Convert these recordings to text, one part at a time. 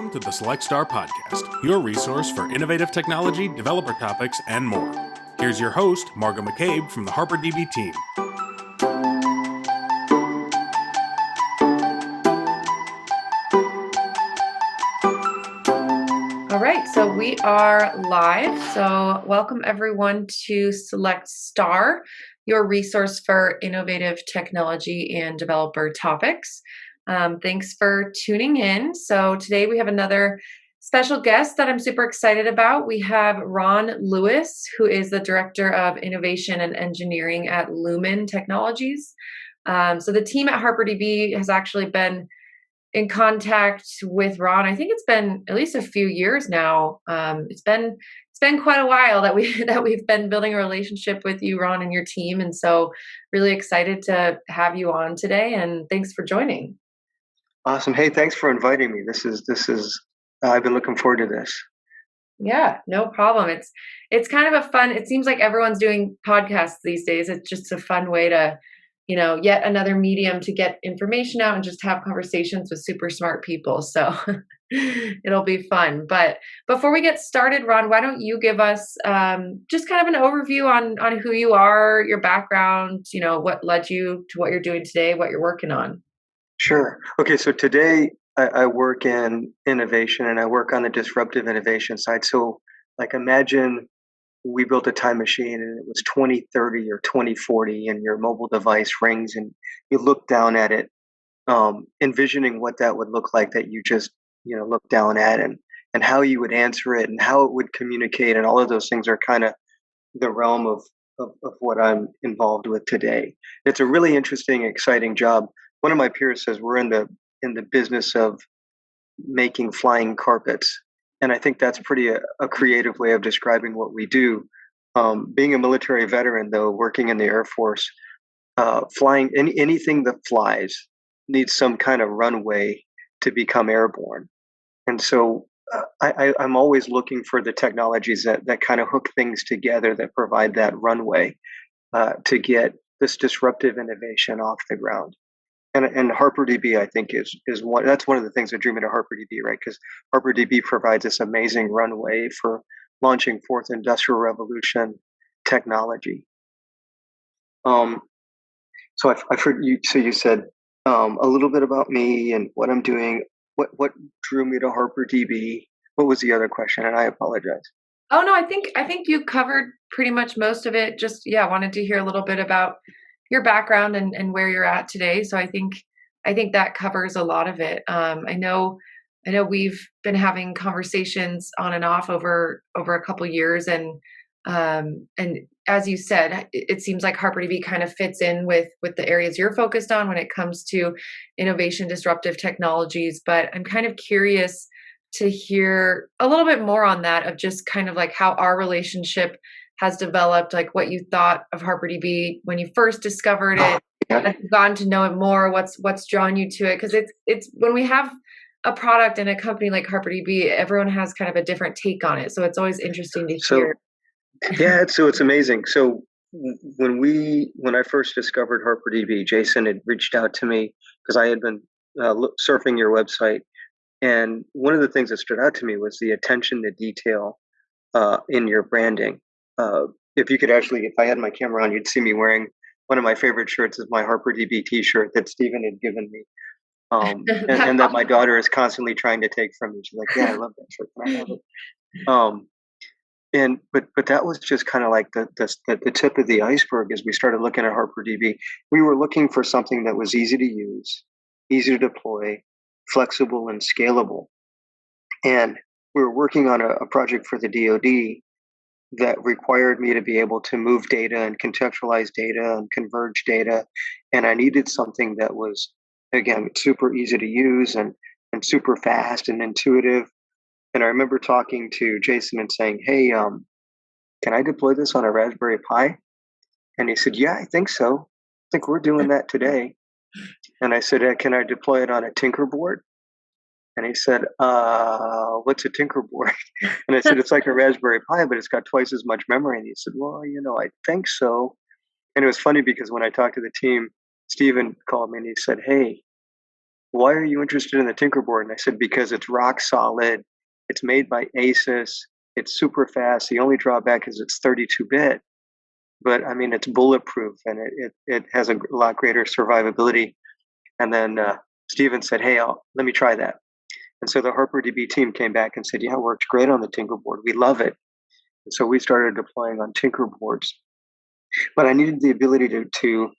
Welcome to the Select Star Podcast, your resource for innovative technology, developer topics, and more. Here's your host, Margo McCabe from the HarperDB team. All right, so we are live. So welcome everyone to Select Star, your resource for innovative technology and developer topics. Thanks for tuning in. So today we have another special guest that I'm super excited about. We have Ron Lewis, who is the Director of Innovation and Engineering at Lumen Technologies. So the team at HarperDB has actually been in contact with Ron. I think it's been at least a few years now. It's been quite a while that we've been building a relationship with you, Ron, and your team, and so really excited to have you on today. And thanks for joining. Awesome. Hey, thanks for inviting me. This is. I've been looking forward to this. Yeah, no problem. It's kind of a fun. It seems like everyone's doing podcasts these days. It's just a fun way to, yet another medium to get information out and just have conversations with super smart people. So it'll be fun. But before we get started, Ron, why don't you give us just kind of an overview on who you are, your background, what led you to what you're doing today, what you're working on. Sure. Okay, so today I work in innovation and I work on the disruptive innovation side. So imagine we built a time machine and it was 2030 or 2040 and your mobile device rings and you look down at it, envisioning what that would look like, that you just, look down at, and how you would answer it and how it would communicate, and all of those things are kind of the realm of what I'm involved with today. It's a really interesting, exciting job. One of my peers says we're in the business of making flying carpets. And I think that's pretty a creative way of describing what we do. Being a military veteran, though, working in the Air Force, flying anything that flies needs some kind of runway to become airborne. And so I'm always looking for the technologies that kind of hook things together, that provide that runway to get this disruptive innovation off the ground. And HarperDB, I think, is one. That's one of the things that drew me to HarperDB, right? Because HarperDB provides this amazing runway for launching fourth industrial revolution technology. So I've heard you. So you said a little bit about me and what I'm doing. What drew me to HarperDB? What was the other question? And I apologize. Oh no, I think you covered pretty much most of it. Just wanted to hear a little bit about your background and where you're at today. So I think that covers a lot of it. I know we've been having conversations on and off over a couple years, and as you said, it seems like HarperDB kind of fits in with the areas you're focused on when it comes to innovation, disruptive technologies. But I'm kind of curious to hear a little bit more on that, of just kind of like how our relationship has developed, like what you thought of HarperDB when you first discovered it, and gotten to know it more. What's drawn you to it? Because it's when we have a product and a company like HarperDB, everyone has kind of a different take on it. So it's always interesting to hear. Yeah, so it's amazing. So when I first discovered HarperDB, Jason had reached out to me because I had been surfing your website, and one of the things that stood out to me was the attention to detail in your branding. If you could if I had my camera on, you'd see me wearing one of my favorite shirts, is my HarperDB T-shirt that Stephen had given me, and that my daughter is constantly trying to take from me. She's like, "Yeah, I love that shirt. Can I have it?" But that was just kind of like the tip of the iceberg. As we started looking at HarperDB, we were looking for something that was easy to use, easy to deploy, flexible, and scalable. And we were working on a project for the DoD that required me to be able to move data and contextualize data and converge data. And I needed something that was, again, super easy to use and super fast and intuitive. And I remember talking to Jason and saying, "Hey, can I deploy this on a Raspberry Pi?" And he said, "Yeah, I think so. I think we're doing that today." And I said, "Can I deploy it on a Tinkerboard?" And he said, "What's a Tinkerboard?" And I said, "It's like a Raspberry Pi, but it's got twice as much memory." And he said, "Well, I think so." And it was funny because when I talked to the team, Stephen called me and he said, "Hey, why are you interested in the Tinkerboard? And I said, because it's rock solid. It's made by Asus. It's super fast. The only drawback is it's 32-bit, but I mean, it's bulletproof and it has a lot greater survivability. And then Steven said, hey, let me try that. And so the HarperDB team came back and said, yeah, it works great on the Tinkerboard. We love it. And so we started deploying on Tinkerboards. But I needed the ability to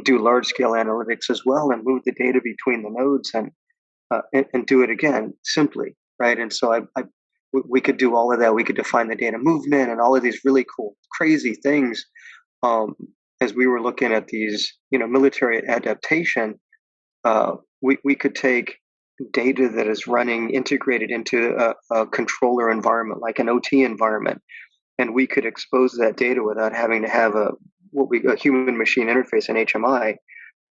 do large scale analytics as well and move the data between the nodes and do it again simply, right? And so we could do all of that. We could define the data movement and all of these really cool, crazy things um, as we were looking at these, military adaptation. We could take data that is running integrated into a controller environment, like an OT environment, and we could expose that data without having to have a human machine interface, an HMI.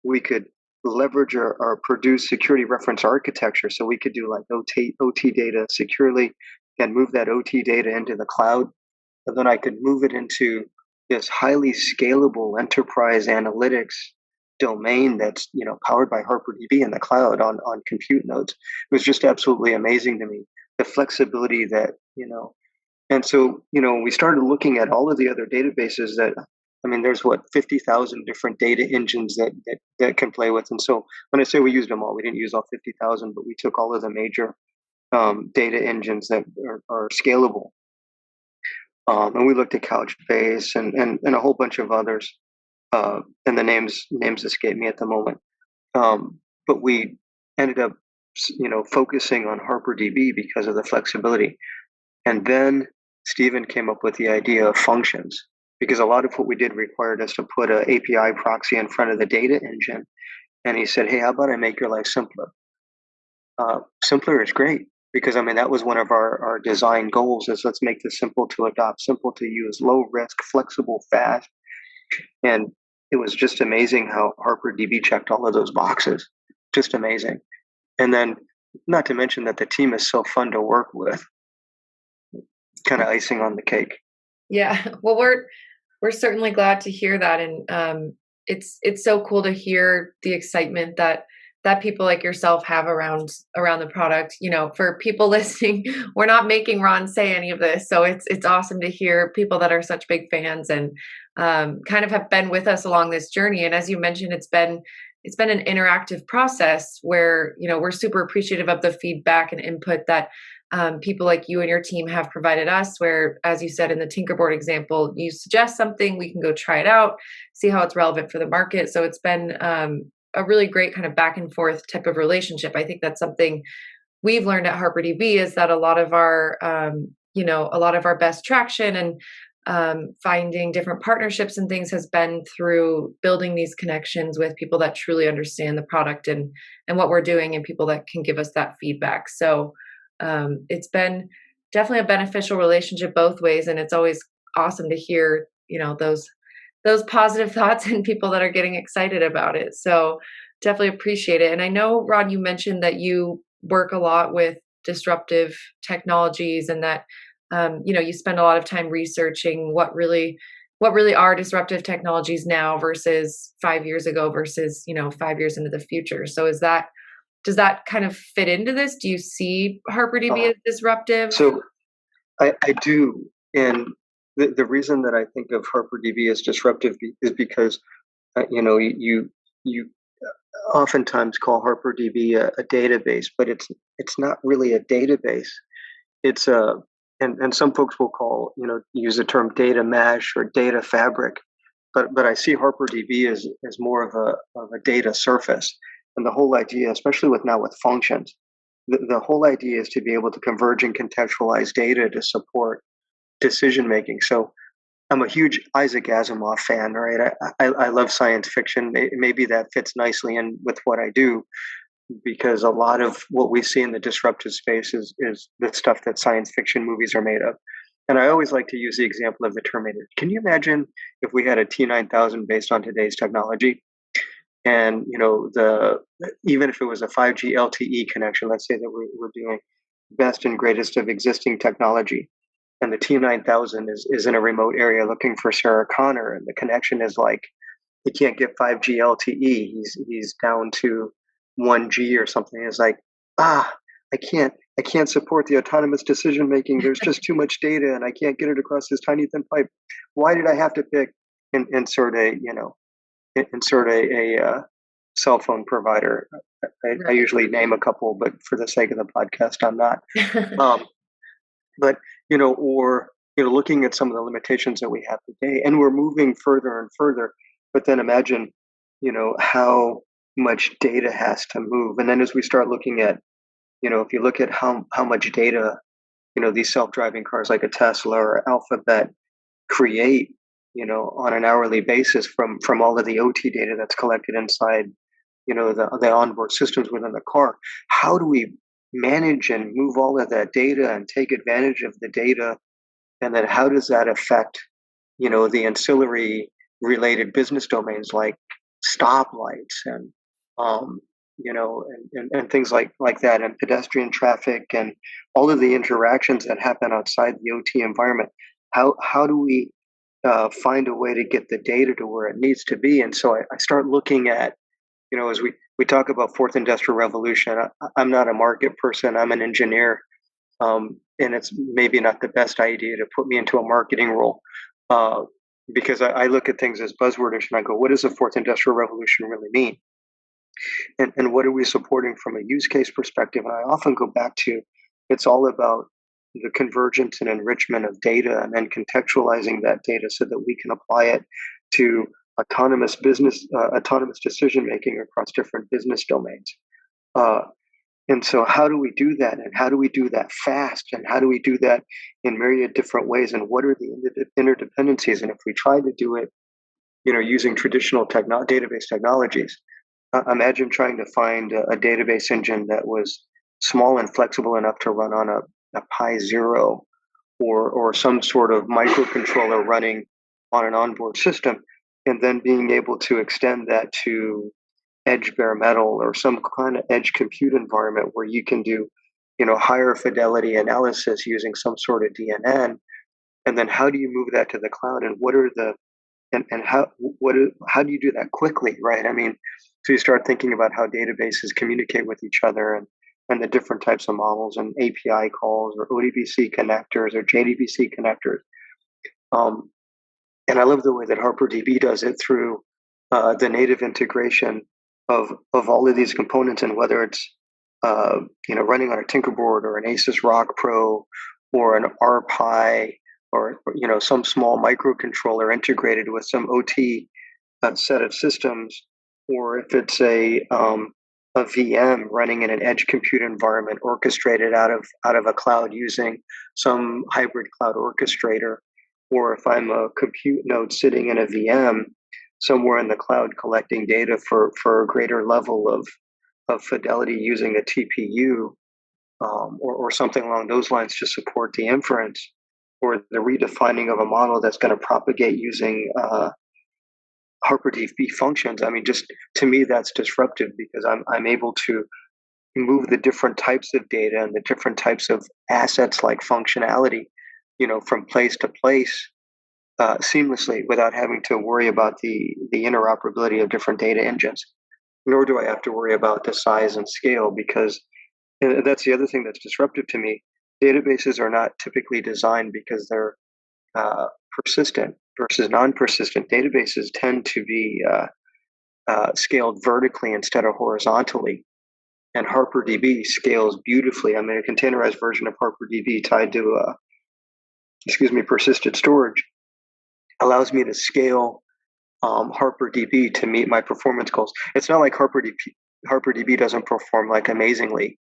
We could leverage our produce security reference architecture, so we could do like OT data securely, and move that OT data into the cloud, and then I could move it into this highly scalable enterprise analytics domain that's powered by HarperDB in the cloud on compute nodes. It was just absolutely amazing to me, the flexibility that and so we started looking at all of the other databases that there's 50,000 different data engines that can play with. And so when I say we used them all, we didn't use all 50,000, but we took all of the major data engines that are scalable. And we looked at Couchbase and a whole bunch of others. And the names escape me at the moment. But we ended up, focusing on HarperDB because of the flexibility. And then Stephen came up with the idea of functions, because a lot of what we did required us to put an API proxy in front of the data engine. And he said, hey, how about I make your life simpler? Simpler is great, because that was one of our design goals, is let's make this simple to adopt, simple to use, low risk, flexible, fast. And it was just amazing how HarperDB checked all of those boxes. Just amazing. And then, not to mention that the team is so fun to work with. Kind of icing on the cake. Yeah. Well, we're certainly glad to hear that, and it's so cool to hear the excitement that people like yourself have around the product. For people listening, we're not making Ron say any of this, so it's awesome to hear people that are such big fans and kind of have been with us along this journey. And as you mentioned, it's been an interactive process where we're super appreciative of the feedback and input that people like you and your team have provided us, where, as you said in the Tinkerboard example, you suggest something, we can go try it out, see how it's relevant for the market. So it's been a really great kind of back and forth type of relationship. I think that's something we've learned at HarperDB, is that a lot of our best traction and finding different partnerships and things has been through building these connections with people that truly understand the product and what we're doing, and people that can give us that feedback. So it's been definitely a beneficial relationship both ways, and it's always awesome to hear those positive thoughts and people that are getting excited about it. So definitely appreciate it. And I know, Ron, you mentioned that you work a lot with disruptive technologies, and that you spend a lot of time researching what really are disruptive technologies now versus 5 years ago versus 5 years into the future. So does that kind of fit into this? Do you see HarperDB as disruptive? So I do. And the reason that I think of HarperDB as disruptive is because, you oftentimes call HarperDB a database, but it's not really a database. It's and some folks will use the term data mesh or data fabric, but I see HarperDB as more of a data surface. And the whole idea, especially with functions, the whole idea is to be able to converge and contextualize data to support decision making. So I'm a huge Isaac Asimov fan, right? I love science fiction. Maybe that fits nicely in with what I do, because a lot of what we see in the disruptive space is the stuff that science fiction movies are made of. And I always like to use the example of the Terminator. Can you imagine if we had a T9000 based on today's technology? And even if it was a 5G LTE connection, let's say that we're doing best and greatest of existing technology, and the T9000 is in a remote area looking for Sarah Connor, and the connection is like he can't get 5G LTE. He's down to 1G or something. It's like, ah, I can't support the autonomous decision making. There's just too much data, and I can't get it across this tiny thin pipe. Why did I have to pick and insert a cell phone provider? I Right. usually name a couple, but for the sake of the podcast, I'm not. Um, but or looking at some of the limitations that we have today, and we're moving further and further. But then imagine, how much data has to move, and then as we start looking at, if you look at how much data, these self-driving cars like a Tesla or Alphabet create, on an hourly basis from all of the OT data that's collected inside, the onboard systems within the car. How do we manage and move all of that data and take advantage of the data? And then how does that affect, the ancillary related business domains like stoplights and, um, and things like that, and pedestrian traffic and all of the interactions that happen outside the OT environment? How do we find a way to get the data to where it needs to be? And so I start looking at, as we talk about fourth industrial revolution, I'm not a market person. I'm an engineer, and it's maybe not the best idea to put me into a marketing role, uh, because I look at things as buzzwordish and I go, what does the fourth industrial revolution really mean? And what are we supporting from a use case perspective? And I often go back to, it's all about the convergence and enrichment of data, and then contextualizing that data so that we can apply it to autonomous decision making across different business domains. Uh, and so, how do we do that? And how do we do that fast? And how do we do that in myriad different ways? And what are the interdependencies? And if we try to do it, using traditional database technologies, imagine trying to find a database engine that was small and flexible enough to run on a Pi Zero, or some sort of microcontroller running on an onboard system, and then being able to extend that to edge bare metal or some kind of edge compute environment where you can do, higher fidelity analysis using some sort of DNN. And then how do you move that to the cloud, and what are the and how do you do that quickly, right? I mean, so you start thinking about how databases communicate with each other, and the different types of models and API calls or ODBC connectors or JDBC connectors. Um, and I love the way that HarperDB does it through the native integration of all of these components, and whether it's running on a Tinkerboard or an Asus Rock Pro or an RPi, or some small microcontroller integrated with some OT set of systems, or if it's a VM running in an edge compute environment orchestrated out of a cloud using some hybrid cloud orchestrator, or if I'm a compute node sitting in a VM somewhere in the cloud collecting data for a greater level of fidelity using a TPU, or something along those lines to support the inference, or the redefining of a model that's going to propagate using HarperDB functions. I mean, just to me, that's disruptive, because I'm able to move the different types of data and the different types of assets like functionality, from place to place seamlessly without having to worry about the interoperability of different data engines. Nor do I have to worry about the size and scale, because that's the other thing that's disruptive to me. Databases are not typically designed because they're persistent versus non-persistent. Databases tend to be scaled vertically instead of horizontally, and HarperDB scales beautifully. I mean, a containerized version of HarperDB tied to persistent storage allows me to scale HarperDB to meet my performance goals. It's not like HarperDB doesn't perform like amazingly.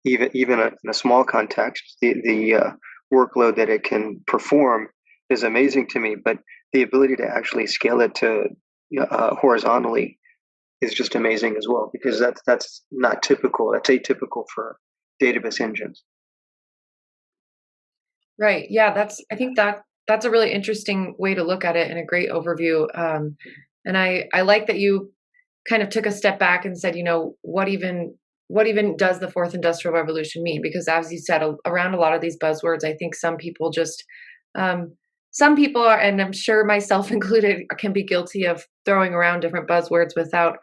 Even in a small context, the workload that it can perform is amazing to me. But the ability to actually scale it to horizontally is just amazing as well, because that's not typical. That's atypical for database engines. Right. Yeah, I think that's a really interesting way to look at it and a great overview. And I like that you kind of took a step back and said, what even does the fourth industrial revolution mean? Because as you said, around a lot of these buzzwords, I think some people are, and I'm sure myself included, can be guilty of throwing around different buzzwords without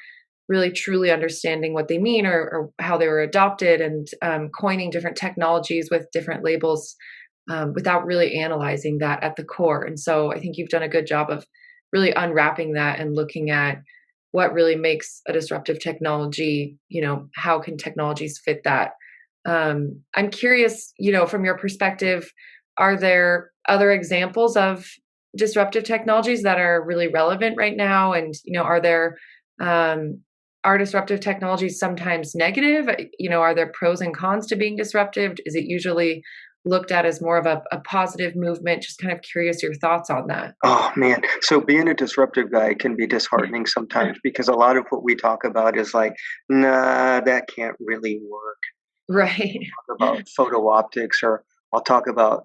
really truly understanding what they mean or how they were adopted, and coining different technologies with different labels without really analyzing that at the core. And so I think you've done a good job of really unwrapping that and looking at what really makes a disruptive technology, how can technologies fit that. I'm curious, from your perspective, are there other examples of disruptive technologies that are really relevant right now? And, um, are disruptive technologies sometimes negative? Are there pros and cons to being disruptive? Is it usually looked at as more of a positive movement? Just kind of curious your thoughts on that. Oh man. So being a disruptive guy can be disheartening sometimes because a lot of what we talk about is like, nah, that can't really work. Right. Talk about photo optics, or I'll talk about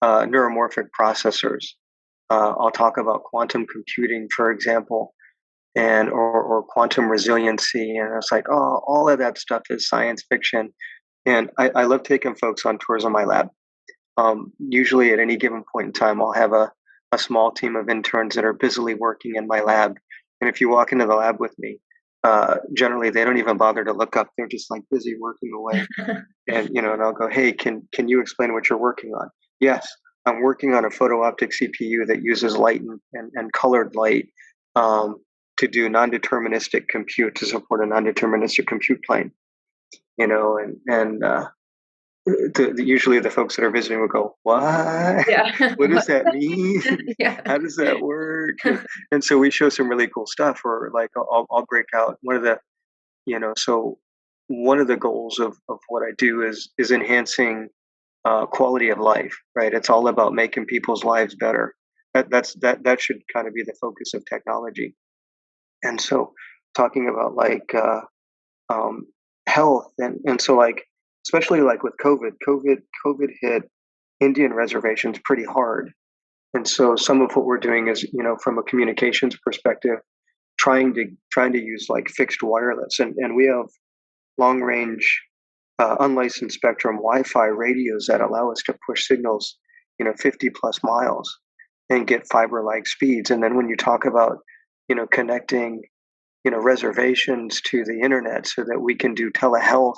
neuromorphic processors. I'll talk about quantum computing, for example, and or quantum resiliency. And it's like, oh, all of that stuff is science fiction. And I love taking folks on tours of my lab. Usually at any given point in time, I'll have a small team of interns that are busily working in my lab. And if you walk into the lab with me, generally they don't even bother to look up. They're just like busy working away. And and I'll go, hey, can you explain what you're working on? Yes, I'm working on a photo optic CPU that uses light and colored light to do non-deterministic compute to support a non-deterministic compute plane. Usually the folks that are visiting will go, what? Yeah. What does that mean? Yeah. How does that work? And so we show some really cool stuff. Or like I'll break out one of the, so one of the goals of what I do is enhancing quality of life. Right? It's all about making people's lives better. That should kind of be the focus of technology. And so talking about like um, health, and so like especially like with COVID hit Indian reservations pretty hard. And so some of what we're doing is, from a communications perspective, trying to use like fixed wireless, and we have long range unlicensed spectrum Wi-Fi radios that allow us to push signals 50 plus miles and get fiber like speeds. And then when you talk about connecting reservations to the internet so that we can do telehealth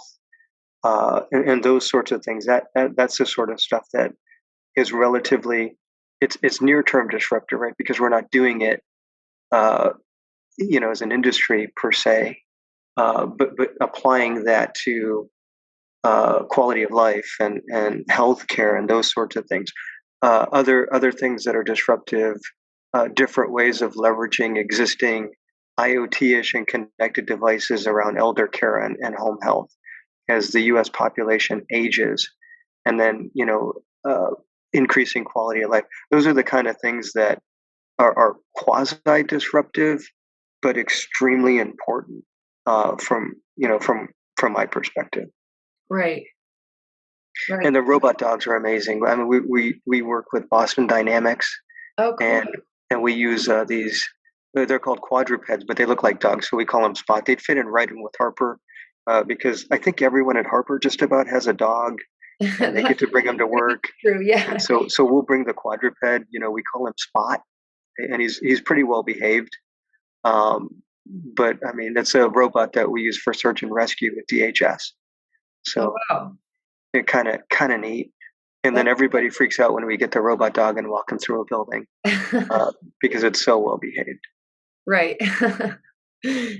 and those sorts of things, that's the sort of stuff that is relatively, it's near term disruptive, right? Because we're not doing it as an industry per se, but applying that to quality of life and healthcare and those sorts of things. Other things that are disruptive, different ways of leveraging existing IoT-ish and connected devices around elder care and home health as the U.S. population ages, and then increasing quality of life. Those are the kind of things that are quasi-disruptive, but extremely important from my perspective. Right. Right. And the robot dogs are amazing. I mean, we work with Boston Dynamics, Oh, cool. and we use these. They're called quadrupeds, but they look like dogs, so we call them Spot. They'd fit in right in with Harper, because I think everyone at Harper just about has a dog, and they get to bring them to work. True. Yeah. And so we'll bring the quadruped. We call him Spot, and he's pretty well behaved. But I mean, it's a robot that we use for search and rescue at DHS. So Oh, wow. it kind of neat. And then everybody freaks out when we get the robot dog and walk them through a building because it's so well behaved. Right.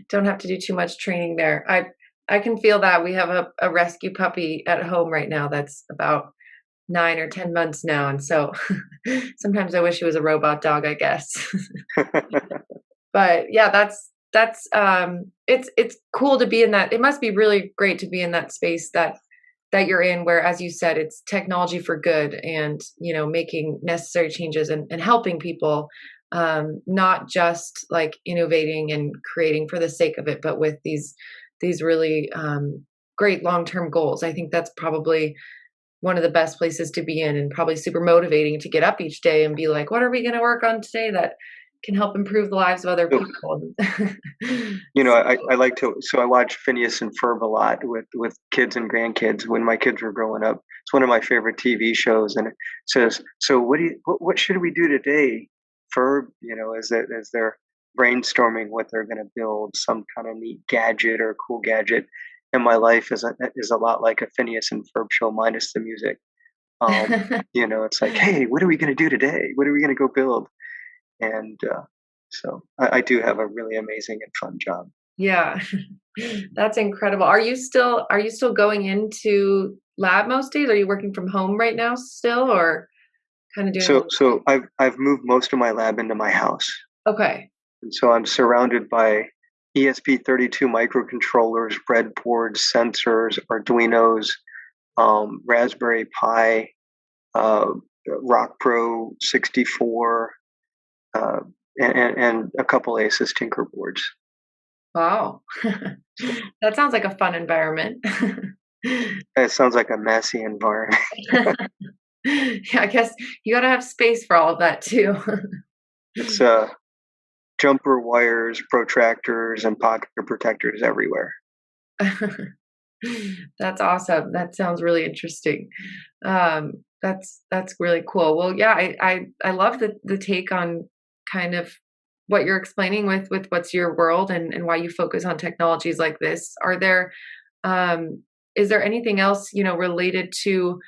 Don't have to do too much training there. I can feel that. We have a rescue puppy at home right now that's about 9 or 10 months now, and so sometimes I wish he was a robot dog, I guess. But yeah, that's it's cool to be in that. It must be really great to be in that space that you're in, where, as you said, it's technology for good, and making necessary changes and helping people, not just like innovating and creating for the sake of it, but with these really great long-term goals. I think that's probably one of the best places to be in, and probably super motivating to get up each day and be like, what are we going to work on today that can help improve the lives of other people? I like to, so I watch Phineas and Ferb a lot with kids and grandkids when my kids were growing up. It's one of my favorite TV shows, and it says, so what should we do today, Ferb? As they're brainstorming what they're going to build, some kind of neat gadget or cool gadget. And my life is a lot like a Phineas and Ferb show minus the music. It's like, hey, what are we going to do today? What are we going to go build? And so I do have a really amazing and fun job. Yeah. That's incredible. Are you still going into lab most days? Are you working from home right now still, or kind of doing a So little so I've moved most of my lab into my house, Okay. and so I'm surrounded by ESP32 microcontrollers, breadboards, sensors, Arduinos, Raspberry Pi, uh, Rock Pro 64, uh, and a couple Asus Tinker boards. Wow. So That sounds like a fun environment. it sounds like a messy environment. Yeah, I guess you gotta have space for all of that too. It's jumper wires, protractors, and pocket protectors everywhere. That's awesome. That sounds really interesting. That's really cool. Well, yeah, I love the take on kind of what you're explaining with what's your world and why you focus on technologies like this. Um, is there anything else, related to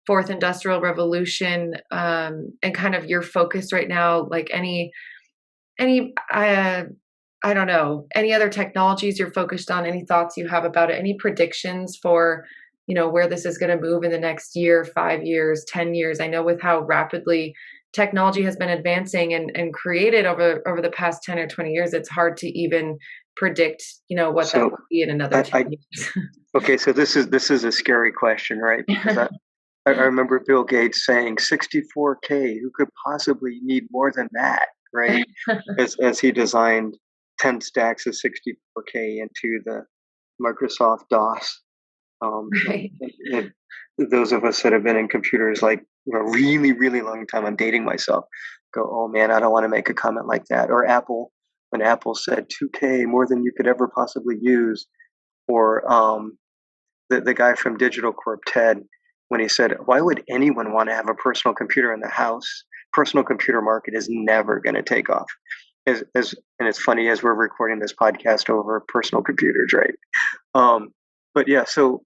fourth industrial revolution, and kind of your focus right now, like any I don't know, any other technologies you're focused on, any thoughts you have about it, any predictions for, where this is going to move in the next year, 5 years, 10 years? I know with how rapidly technology has been advancing and created over the past 10 or 20 years, it's hard to even predict, what that So will be in another I, 10 I years. okay, so this is a scary question, right? Because I remember Bill Gates saying 64K, who could possibly need more than that, right? As he designed 10 stacks of 64K into the Microsoft DOS. Right. And those of us that have been in computers like a really, really long time, I'm dating myself, go, oh man, I don't want to make a comment like that. Or Apple, when Apple said 2K, more than you could ever possibly use. Or the guy from Digital Corp, Ted, when he said, why would anyone want to have a personal computer in the house? Personal computer market is never going to take off. And it's funny as we're recording this podcast over personal computers, right? Um, but yeah, so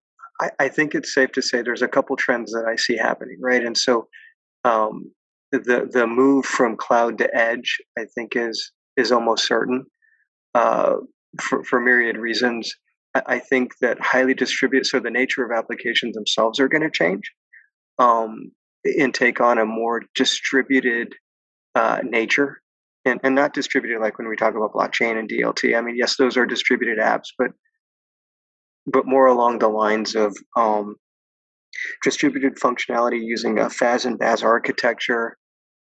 I think it's safe to say there's a couple trends that I see happening, right? And so um, the move from cloud to edge, I think, is almost certain uh, for myriad reasons. I think that highly distributed, so the nature of applications themselves are going to change um, and take on a more distributed nature. And not distributed like when we talk about blockchain and DLT. I mean, yes, those are distributed apps, but more along the lines of distributed functionality using a FAS and BAS architecture,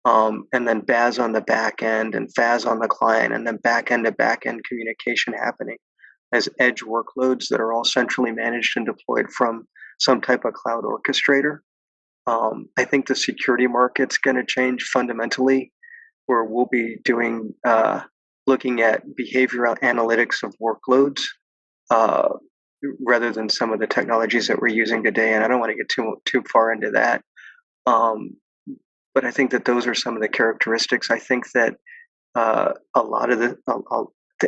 and then BAS on the back end and FAS on the client, and then back end to back end communication happening as edge workloads that are all centrally managed and deployed from some type of cloud orchestrator. I think the security market's going to change fundamentally, where we'll be doing looking at behavioral analytics of workloads uh, rather than some of the technologies that we're using today. And I don't want to get too far into that, um, but I think that those are some of the characteristics. I think that a lot of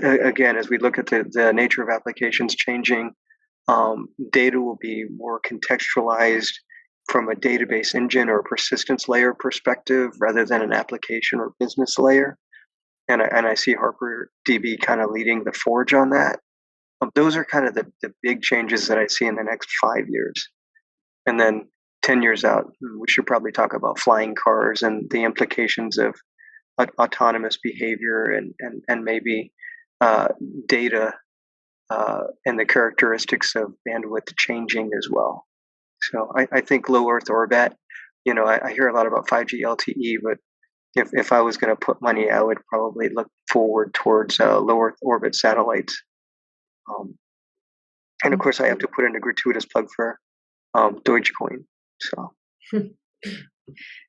again, as we look at the nature of applications changing, data will be more contextualized from a database engine or persistence layer perspective rather than an application or business layer. And I see HarperDB kind of leading the forge on that. Those are kind of the big changes that I see in the next 5 years. And then 10 years out, we should probably talk about flying cars and the implications of autonomous behavior and maybe uh, data and the characteristics of bandwidth changing as well. So I think low Earth orbit, I hear a lot about 5G LTE, but if I was going to put money, I would probably look forward towards low Earth orbit satellites. Um, and of course, I have to put in a gratuitous plug for Dogecoin. So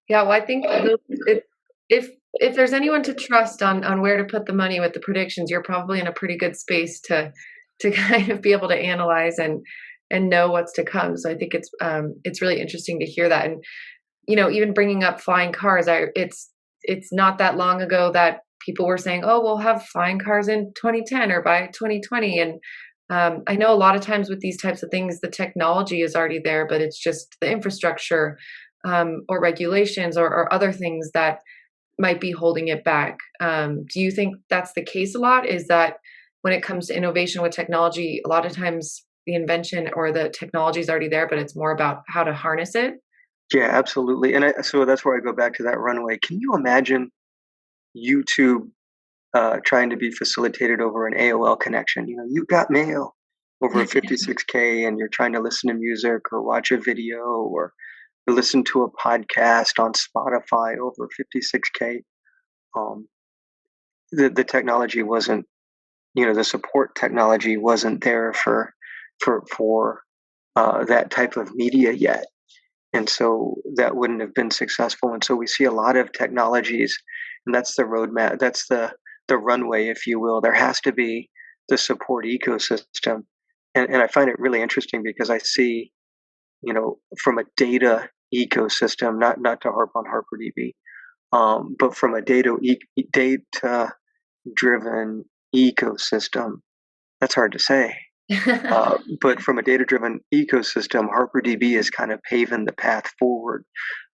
Yeah, well, I think if there's anyone to trust on where to put the money with the predictions, you're probably in a pretty good space to kind of be able to analyze and know what's to come. So I think it's really interesting to hear that. And even bringing up flying cars, it's not that long ago that people were saying, oh, we'll have flying cars in 2010 or by 2020. And I know a lot of times with these types of things, the technology is already there, but it's just the infrastructure or regulations or other things that might be holding it back. Do you think that's the case a lot? Is that when it comes to innovation with technology, a lot of times the invention or the technology is already there, but it's more about how to harness it? Yeah, absolutely. And so that's where I go back to that runway. Can you imagine YouTube trying to be facilitated over an AOL connection? You know, you got mail over 56K, and you're trying to listen to music or watch a video or listen to a podcast on Spotify over 56K. Um, the technology wasn't, the support technology wasn't there for that type of media yet, and so that wouldn't have been successful. And so we see a lot of technologies, and that's the roadmap. That's the runway, if you will. There has to be the support ecosystem, and I find it really interesting because I see, from a data ecosystem, not to harp on HarperDB, but from a data driven ecosystem. That's hard to say. But from a data driven ecosystem, HarperDB is kind of paving the path forward,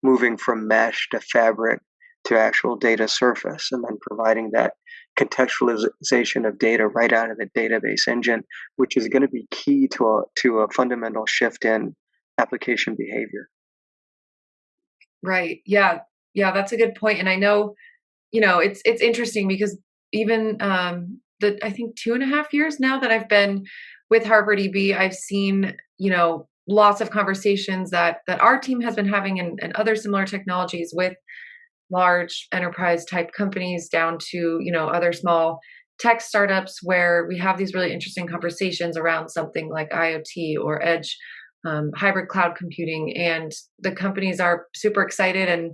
moving from mesh to fabric to actual data surface, and then providing that contextualization of data right out of the database engine, which is going to be key to a fundamental shift in application behavior. Right. Yeah. Yeah, that's a good point. And I know, it's interesting because even the I think 2.5 years now that I've been with HarperDB, I've seen, lots of conversations that our team has been having and other similar technologies with large enterprise type companies down to, other small tech startups where we have these really interesting conversations around something like IoT or edge hybrid cloud computing. And the companies are super excited and,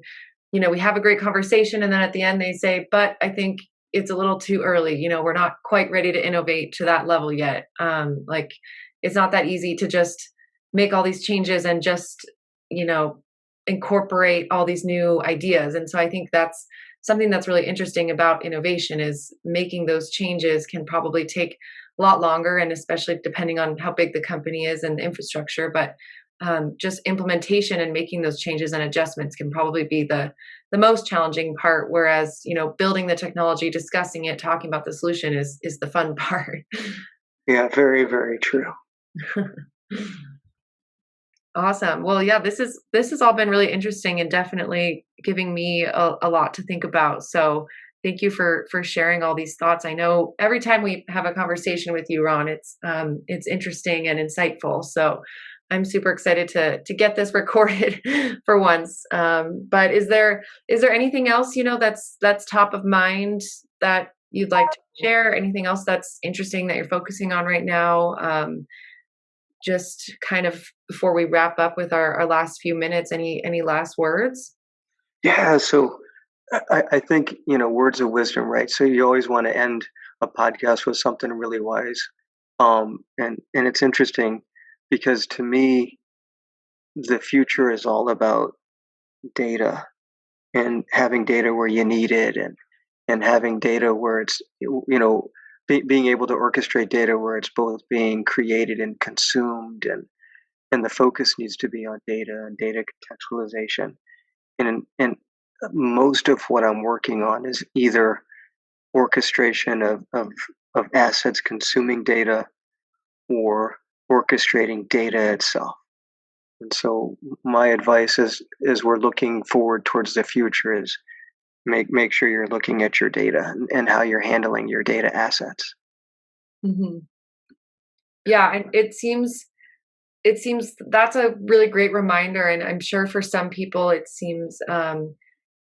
we have a great conversation. And then at the end they say, but I think it's a little too early. We're not quite ready to innovate to that level yet. Like it's not that easy to just make all these changes and just, incorporate all these new ideas. And so I think that's something that's really interesting about innovation is making those changes can probably take a lot longer, and especially depending on how big the company is and the infrastructure. But just implementation and making those changes and adjustments can probably be the most challenging part. Whereas, building the technology, discussing it, talking about the solution is the fun part. Yeah, very, very true. Awesome. Well, yeah, this has all been really interesting and definitely giving me a lot to think about. So thank you for sharing all these thoughts. I know every time we have a conversation with you, Ron, it's interesting and insightful. So I'm super excited to get this recorded for once. But is there anything else, that's top of mind that you'd like to share? Anything else that's interesting that you're focusing on right now? Just kind of before we wrap up with our last few minutes, any last words? Yeah, so I think, words of wisdom, right? So you always want to end a podcast with something really wise. And it's interesting because to me, the future is all about data and having data where you need it, and having data where it's, being able to orchestrate data where it's both being created and consumed, and the focus needs to be on data and data contextualization. And most of what I'm working on is either orchestration of assets consuming data or orchestrating data itself. And so my advice is we're looking forward towards the future is make sure you're looking at your data and how you're handling your data assets. Hmm. Yeah, and it seems that's a really great reminder, and I'm sure for some people it seems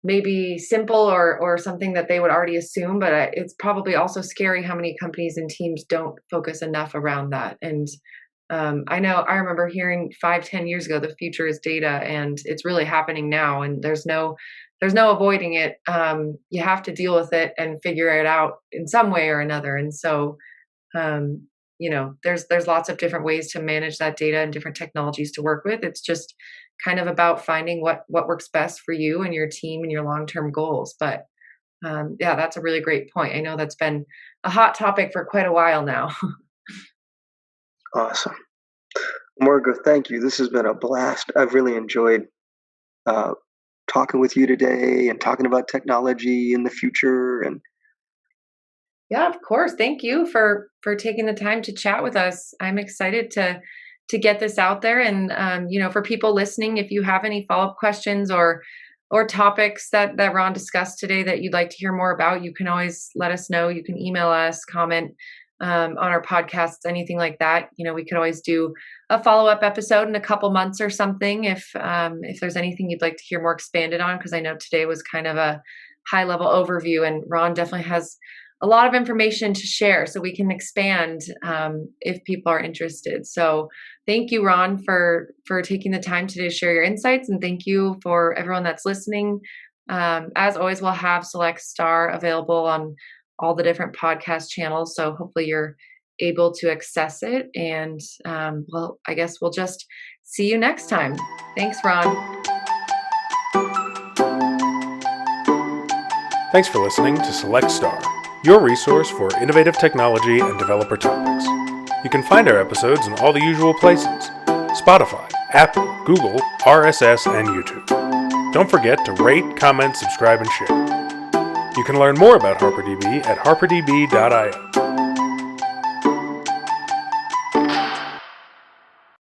maybe simple or something that they would already assume, but it's probably also scary how many companies and teams don't focus enough around that. And I remember hearing 5-10 years ago the future is data, and it's really happening now, and there's no avoiding it. You have to deal with it and figure it out in some way or another. And so there's lots of different ways to manage that data and different technologies to work with. It's just kind of about finding what works best for you and your team and your long-term goals. But Yeah, that's a really great point. I know that's been a hot topic for quite a while now. Awesome. Margo, thank you. This has been a blast. I've really enjoyed uh, talking with you today and talking about technology in the future. And Yeah, of course. Thank you for taking the time to chat with us. I'm excited to get this out there, and for people listening, if you have any follow up questions or topics that Ron discussed today that you'd like to hear more about, you can always let us know. You can email us, comment on our podcasts, anything like that. We could always do a follow up episode in a couple months or something if there's anything you'd like to hear more expanded on, because I know today was kind of a high level overview, and Ron definitely has a lot of information to share, so we can expand if people are interested. So thank you, Ron, for taking the time today to share your insights, and thank you for everyone that's listening. As always, we'll have Select Star available on all the different podcast channels, so hopefully you're able to access it. And well, I guess we'll just see you next time. Thanks, Ron. Thanks for listening to Select Star, your resource for innovative technology and developer topics. You can find our episodes in all the usual places: Spotify, Apple, Google, RSS, and YouTube. Don't forget to rate, comment, subscribe, and share. You can learn more about HarperDB at harperdb.io.